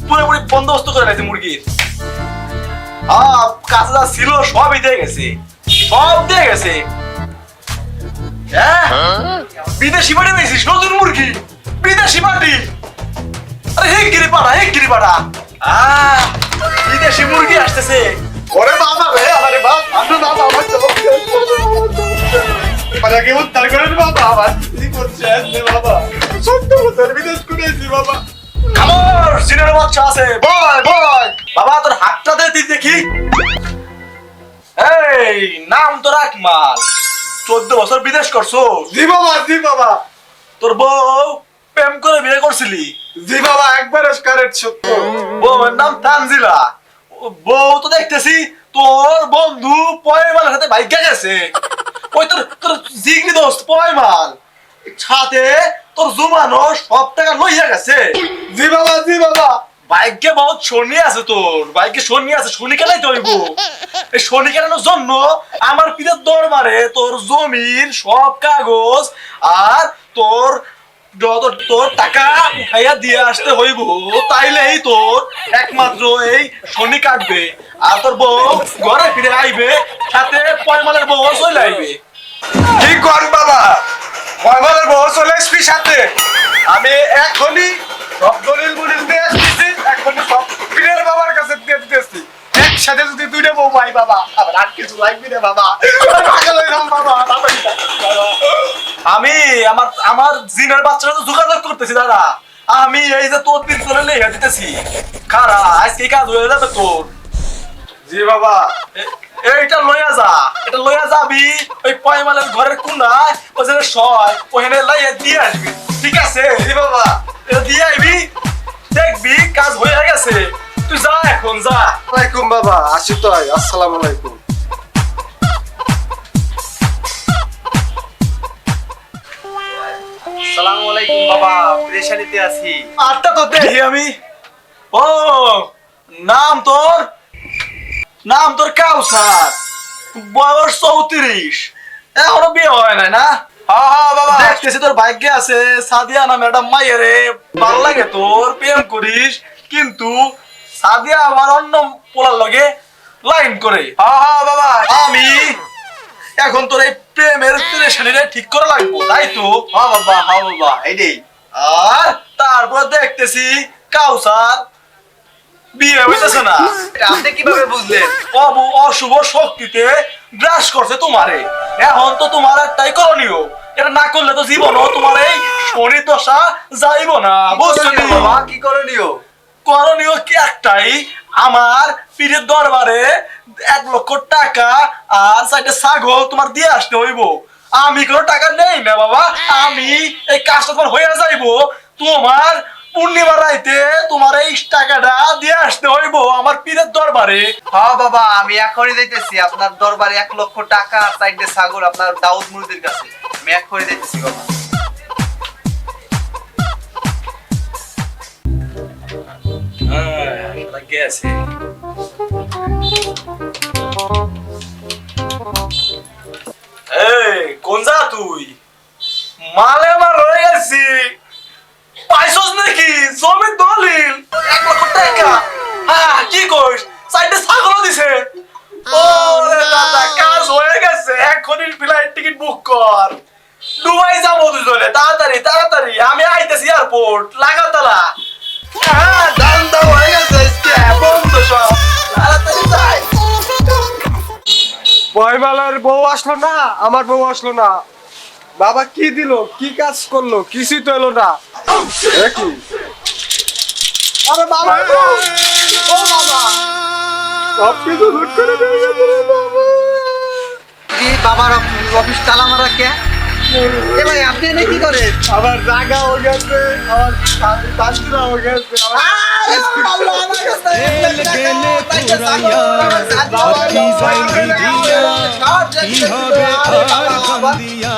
পুরোপুরি বন্দোবস্ত করে রাখছে মুরগির। কাছে যা ছিল সবই দিয়ে গেছে, সব দিয়ে গেছে। হ্যাঁ, বিদেশি পাটি পেয়েছিস, নতুন মুরগি, বিদেশি পাটি। আরে হিগিরি পাড়া বিদেশি মুরগি আসতেছে। ওরে বাবা রে, আরে বাবা, আমি বাবা আমার তো পালাকে উদ্ধার করেন বাবা, আমার কি করছেন রে বাবা? সত্য বছর বিদেশ করেছি বাবা। খামোশ, জিনের বাচ্চা আছে, বয় বাবা, তোর হাতটা দে দেখি। এই নাম তোর আকমাল, 14 বছর বিদেশ করছো? জি বাবা। তোর বউ প্রেম করে বিয়ে করছিলি? জি বাবা, একবারে কারেক্ট সত্য। বউয়ের নাম তানজিলা। বউ তো দেখতেছি তোর বন্ধু পয়মালের সাথে ভাগ্যা গেছে। ওই তোর জিগনি দোস্ত পয়মাল সাথে তোর জমানো সব টাকা লইয়া গেছে। জি বাবা। ভাগ্যে বহুত শনি আছে, তোর ভাগ্যে শনি আছে, শনি কেনাই তো হইব। এই শনি কেনানোর জন্য আমার পিতার দরবারে তোর জমির সব কাগজ আর তোর টাকা উঠাইয়া দিয়ে আসতে হইব, তাইলেই তোর একমাত্র এই শনি কাটবে আর তোর বউ ঘরে ফিরে আইবে, সাথে পয়মালের বউ চলে আইবে। কি কর বাবা, পয়মালের বউ চলে আসবি সাথে? আমি এখনই সব দলিল দিয়ে আসতেছি, এখনই সব পীরের বাবার কাছে দিয়ে দিতেছি। একসাথে যদি দুইটা বউ পাই বাবা, আবার আর কিছু লাগবি না বাবা। আমি আমার জিনের বাচ্চারা তো যোগাযোগ করতেছি দাদা। আমি এই যে তোর দিন করে লেখা দিতেছি, খারা আজকে কাজ হয়ে যাবে তোর। জি বাবা, এটা লইয়া যাবি ওই পয়মালের ঘরের কোনায়, ওই যে সয় ওখানে লাইয়া দিয়ে আসবি, ঠিক আছে? জি বাবা, এটা দিয়ে আইবি, দেখবি কাজ হয়ে গেছে। তুই যা, এখন যা। ওয়ালাইকুম বাবা, আসি তো। আসসালামু আলাইকুম। আসসালামু আলাইকুম বাবা, প্রেশারিতে আছি। আটটা তো দেখি আমি। ও নাম তোর কাউসার, বয়স 34, এখনো বিয়ে হয় নাই না? হ্যাঁ বাবা, দেখতেছি তোর ভাগ্যে আছে সাদিয়া নামে একটা মাইয়ারে ভালো লাগে তোর, প্রেম করিস, কিন্তু সাদিয়া আমার অন্য পোলার লগে লাইন করে। হ্যাঁ বাবা, আমি এখন তোর এই প্রেমের রিলেশনটা ঠিক করা লাগবো, তাই তো? হ্যাঁ বাবা, এইটাই। আর তারপর দেখতেছি কাউসার বিয়ে হইতেছে না। আপনি কিভাবে বুঝলেন? অশুভ শক্তিতে গ্রাস করছে তোমারে। এখন তো তোমার একটাই করণীয়, এটা না করলে তো জীবনও তোমার এই শনি দশা যাইব না, বুঝছো বাবা, কি করণীয়? করণীয় কি একটাই, আমার পীরের দরবারে 1 লক্ষ টাকা আর 4টা ছাগল তোমার দিয়ে আসতে হইব। আমি কোনো টাকা নেই না বাবা, আমি এই কাজটা তোমার হয়ে যাইব। তোমার পূর্ণিমার রাইতে তোমার এই টাকাটা দিয়ে আসতে হইব আমার পীরের দরবারে। হ্যাঁ বাবা, আমি এখনই যাইতেছি আপনার দরবারে। 1 লক্ষ টাকা আর 4টে ছাগল আপনার দাউদ মুরিদের কাছে। আমি এখনই যাইতেছি বাবা। গেছে কোন যা তুই? মালে মাল হয়ে গেছি, পাইছস নাকি জমির দলিল 1 লক্ষ টাকা? হ্যাঁ, কি কইস? 4টে ছাগল দিছে। ওরে দাদা, কাজ হয়ে গেছে, এখনই ফ্লাইট টিকিট বুক কর, দুবাই যাবো দুজনে। তাড়াতাড়ি আমি আইতেছি এয়ারপোর্ট লাগাতালা। হ্যাঁ, দান্দা হয়ে গেছে, বন্ধ সব, তাড়াতাড়ি যাই। পয়মালার বউ আসলো না, আমার বউ আসলো না। বাবা কি দিল, কি কাজ করলো, কিছুই তো এলো না। কি? আরে বাবা, ও বাবা, সব কিছু লুট করে নিয়ে গেছে রে বাবা। কি বাবার অফিস তালা মারা কে? এ ভাই, আপনি এনে কি করেন? আমার জায়গা হয়ে গেছে, আমার শান্তিরা হয়ে গেছে। কি হবে আর কান্দিয়া